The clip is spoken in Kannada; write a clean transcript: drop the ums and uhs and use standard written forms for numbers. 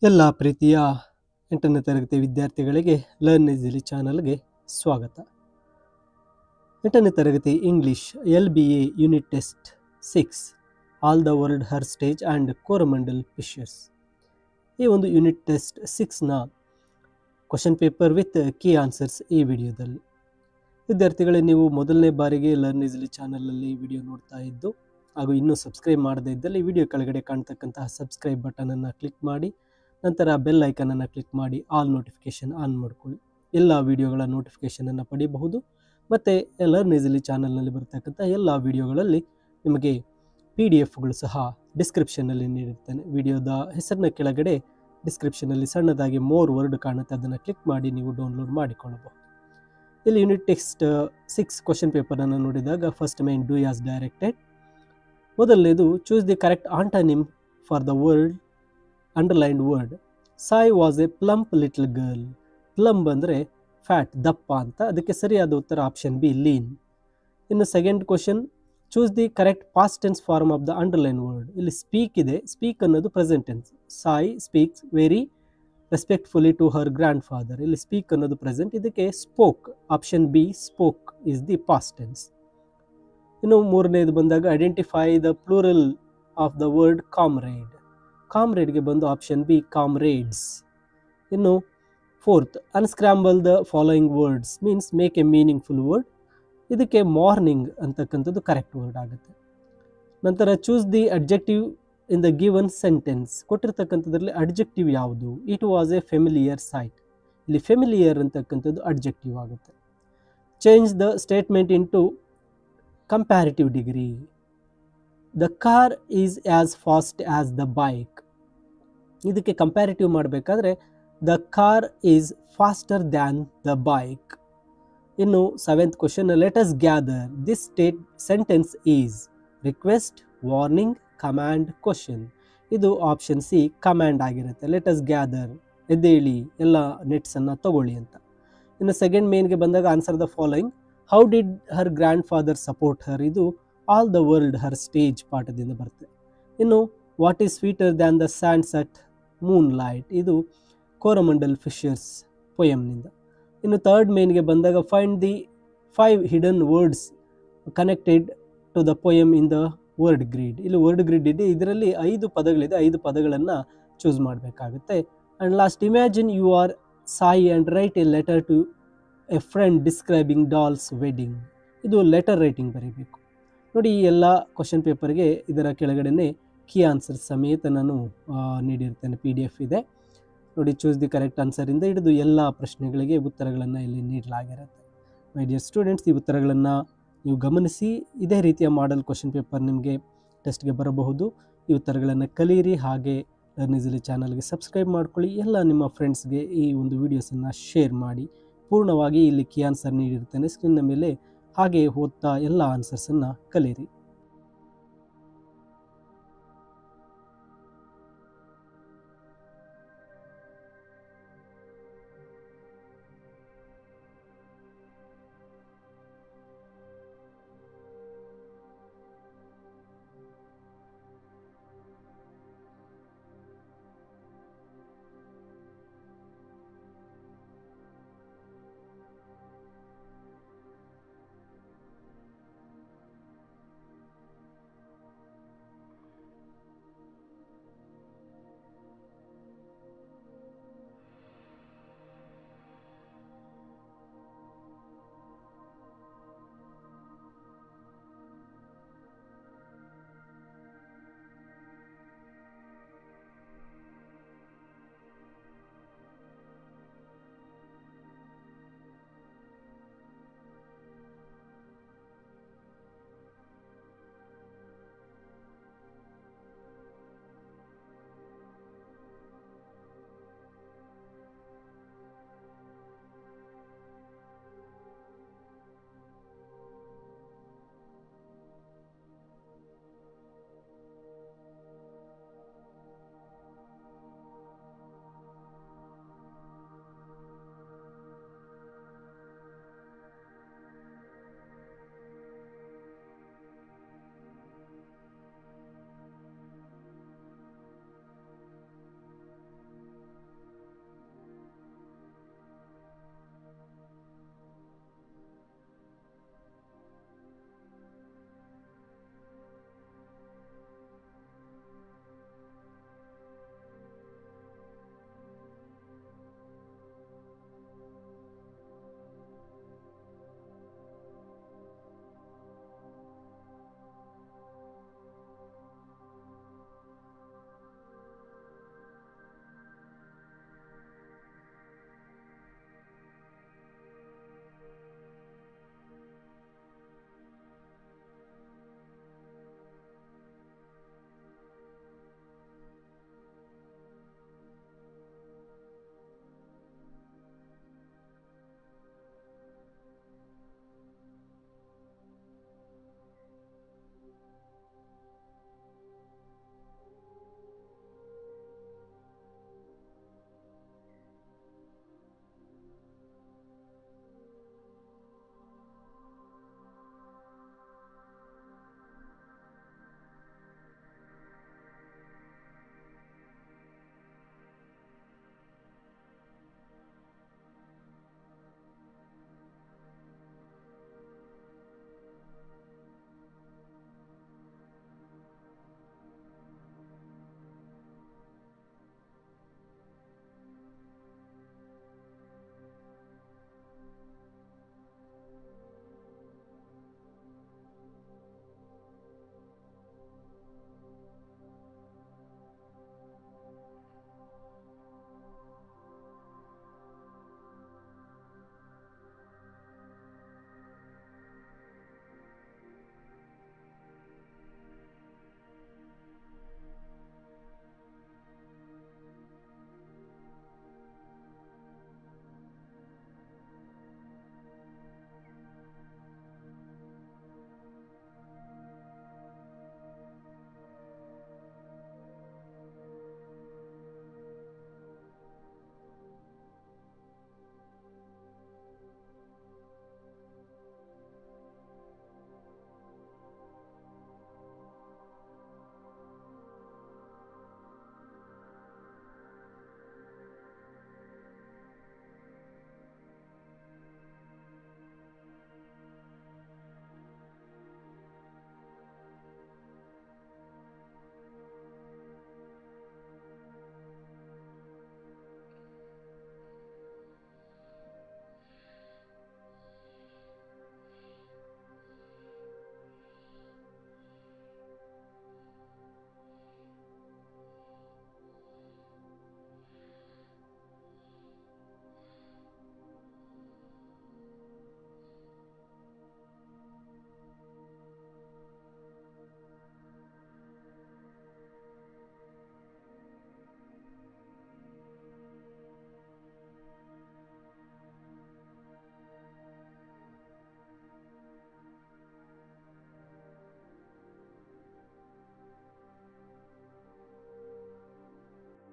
ಎಲ್ಲ ಪ್ರೀತಿಯ 8ನೇ ತರಗತಿ ವಿದ್ಯಾರ್ಥಿಗಳಿಗೆ ಲರ್ನ್ ಈಸಿಲಿ ಚಾನಲ್ಗೆ ಸ್ವಾಗತ. 8ನೇ ತರಗತಿ English LBA unit test 6 all the world her stage and Coromandel fishers. ಈ ಒಂದು ಯೂನಿಟ್ ಟೆಸ್ಟ್ 6ನ question paper with key answers ಈ ವಿಡಿಯೋದಲ್ಲಿ. ವಿದ್ಯಾರ್ಥಿಗಳೇ, ನೀವು ಮೊದಲನೇ ಬಾರಿಗೆ ಲರ್ನ್ ಈಸಿಲಿ ಚಾನಲಲ್ಲಿ ವಿಡಿಯೋ ನೋಡ್ತಾ ಇದ್ದು ಹಾಗೂ ಇನ್ನೂ ಸಬ್ಸ್ಕ್ರೈಬ್ ಮಾಡದೇ ಇದ್ದಲ್ಲಿ ವಿಡಿಯೋ ಕೆಳಗಡೆ ಕಾಣ್ತಕ್ಕಂತಹ ಸಬ್ಸ್ಕ್ರೈಬ್ ಬಟನನ್ನು ಕ್ಲಿಕ್ ಮಾಡಿ, ನಂತರ ಬೆಲ್ ಐಕನನ್ನು ಕ್ಲಿಕ್ ಮಾಡಿ ಆಲ್ ನೋಟಿಫಿಕೇಷನ್ ಆನ್ ಮಾಡಿಕೊಳ್ಳಿ. ಎಲ್ಲ ವಿಡಿಯೋಗಳ ನೋಟಿಫಿಕೇಷನನ್ನು ಪಡೆಯಬಹುದು. ಮತ್ತು ಲರ್ನ್ ಈಸಿಲಿ ಚಾನಲ್ನಲ್ಲಿ ಬರ್ತಕ್ಕಂಥ ಎಲ್ಲ ವಿಡಿಯೋಗಳಲ್ಲಿ ನಿಮಗೆ PDF ಸಹ ಡಿಸ್ಕ್ರಿಪ್ಷನಲ್ಲಿ ನೀಡಿರ್ತೇನೆ. ವಿಡಿಯೋದ ಹೆಸರಿನ ಕೆಳಗಡೆ ಡಿಸ್ಕ್ರಿಪ್ಷನಲ್ಲಿ ಸಣ್ಣದಾಗಿ ಮೋರ್ ವರ್ಡ್ ಕಾಣುತ್ತೆ, ಅದನ್ನು ಕ್ಲಿಕ್ ಮಾಡಿ ನೀವು ಡೌನ್ಲೋಡ್ ಮಾಡಿಕೊಳ್ಳಬಹುದು. ಇಲ್ಲಿ ಯೂನಿಟ್ ಟೆಸ್ಟ್ 6 ಕ್ವಶನ್ ಪೇಪರನ್ನು ನೋಡಿದಾಗ first main do as directed. ಮೊದಲನೇದು choose the correct antonym for the word underlined word. Sai was a plump little girl. Plump ಅಂದರೆ ಫ್ಯಾಟ್, ದಪ್ಪ ಅಂತ. ಅದಕ್ಕೆ ಸರಿಯಾದ ಉತ್ತರ ಆಪ್ಷನ್ ಬಿ, ಲೀನ್. ಇನ್ನು second question, choose the correct past tense form of the underline word. ಇಲ್ಲಿ ಸ್ಪೀಕ್ ಇದೆ, ಸ್ಪೀಕ್ ಅನ್ನೋದು present tense. Sai speaks very respectfully to her grandfather. ಇಲ್ಲಿ ಸ್ಪೀಕ್ ಅನ್ನೋದು ಪ್ರೆಸೆಂಟ್, ಇದಕ್ಕೆ spoke, option b spoke is the past tense. ಇನ್ನು ಮೂರನೇದು ಬಂದಾಗ identify the plural of the word comrade. ಕಾಮ್ರೇಡ್ಗೆ ಬಂದು ಆಪ್ಷನ್ ಬಿ ಕಾಮ್ರೇಡ್ಸ್. ಇನ್ನು fourth, unscramble the following words means make a meaningful word. ಇದಕ್ಕೆ ಮಾರ್ನಿಂಗ್ ಅಂತಕ್ಕಂಥದ್ದು ಕರೆಕ್ಟ್ ವರ್ಡ್ ಆಗುತ್ತೆ. ನಂತರ choose the adjective in the given sentence. ಕೊಟ್ಟಿರ್ತಕ್ಕಂಥದ್ರಲ್ಲಿ ಅಡ್ಜೆಕ್ಟಿವ್ ಯಾವುದು? It was a familiar sight. ಇಲ್ಲಿ ಫೆಮಿಲಿಯರ್ ಅಂತಕ್ಕಂಥದ್ದು ಅಡ್ಜೆಕ್ಟಿವ್ ಆಗುತ್ತೆ. Change the statement into comparative degree. The car is as fast as the bike. ಇದಕ್ಕೆ ಕಂಪ್ಯಾರಿಟಿವ್ ಮಾಡಬೇಕಾದ್ರೆ the car is faster than the bike. ಇನ್ನು seventh question, let us gather this sentence is request, warning, command, question. ಇದು ಆಪ್ಷನ್ ಸಿ ಕಮ್ಯಾಂಡ್ ಆಗಿರುತ್ತೆ. ಲೆಟ್ ಅಸ್ ಗ್ಯಾದರ್, ಎದ್ದೇಳಿ, ಎಲ್ಲ ನೆಟ್ಸನ್ನು ತಗೊಳ್ಳಿ ಅಂತ. ಇನ್ನು ಸೆಕೆಂಡ್ ಮೇನ್ಗೆ ಬಂದಾಗ answer the following. How did her grandfather support her. ಇದು all the world her stage ಪಾಠದಿಂದ ಬರುತ್ತೆ. ಇನ್ನು what is sweeter than the sands at moonlight. ಇದು ಕೋರಮಂಡಲ್ ಫಿಶರ್ಸ್ ಪೊಯಮ್ನಿಂದ. ಇನ್ನು ಥರ್ಡ್ ಮೇನ್ಗೆ ಬಂದಾಗ find the 5 hidden words connected to the poem in the word grid. ಇಲ್ಲಿ ವರ್ಡ್ ಗ್ರಿಡ್ ಇದೆ, ಇದರಲ್ಲಿ 5 ಪದಗಳಿದೆ, 5 ಪದಗಳನ್ನು ಚೂಸ್ ಮಾಡಬೇಕಾಗುತ್ತೆ. And last, imagine you are Sai and write a letter to a friend describing dolls wedding. ಇದು ಲೆಟರ್ ರೈಟಿಂಗ್ ಬರೀಬೇಕು. ನೋಡಿ, ಈ ಎಲ್ಲ ಕ್ವಶನ್ ಪೇಪರ್ಗೆ ಇದರ ಕೆಳಗಡೆ ಕೀ ಆನ್ಸರ್ ಸಮೇತ ನಾನು ನೀಡಿರ್ತೇನೆ. PDF ಇದೆ ನೋಡಿ. ಚೂಸ್ ದಿ ಕರೆಕ್ಟ್ ಆನ್ಸರಿಂದ ಹಿಡಿದು ಎಲ್ಲ ಪ್ರಶ್ನೆಗಳಿಗೆ ಉತ್ತರಗಳನ್ನು ಇಲ್ಲಿ ನೀಡಲಾಗಿರುತ್ತೆ. ಮೈ ಡಿಯರ್ ಸ್ಟೂಡೆಂಟ್ಸ್, ಈ ಉತ್ತರಗಳನ್ನು ನೀವು ಗಮನಿಸಿ. ಇದೇ ರೀತಿಯ ಮಾಡೆಲ್ ಕ್ವಶನ್ ಪೇಪರ್ ನಿಮಗೆ ಟೆಸ್ಟ್ಗೆ ಬರಬಹುದು. ಈ ಉತ್ತರಗಳನ್ನು ಕಲಿಯಿರಿ. ಹಾಗೆ ಲರ್ನ್ ಈಸಿಲಿ ಚಾನಲ್ಗೆ ಸಬ್ಸ್ಕ್ರೈಬ್ ಮಾಡ್ಕೊಳ್ಳಿ. ಎಲ್ಲ ನಿಮ್ಮ ಫ್ರೆಂಡ್ಸ್ಗೆ ಈ ಒಂದು ವೀಡಿಯೋಸನ್ನು ಶೇರ್ ಮಾಡಿ. ಪೂರ್ಣವಾಗಿ ಇಲ್ಲಿ ಕೀ ಆನ್ಸರ್ ನೀಡಿರ್ತೇನೆ ಸ್ಕ್ರೀನ್ನ ಮೇಲೆ. ಹಾಗೆ ಓದ್ತಾ ಎಲ್ಲ ಆನ್ಸರ್ಸನ್ನು ಕಲಿಯಿರಿ.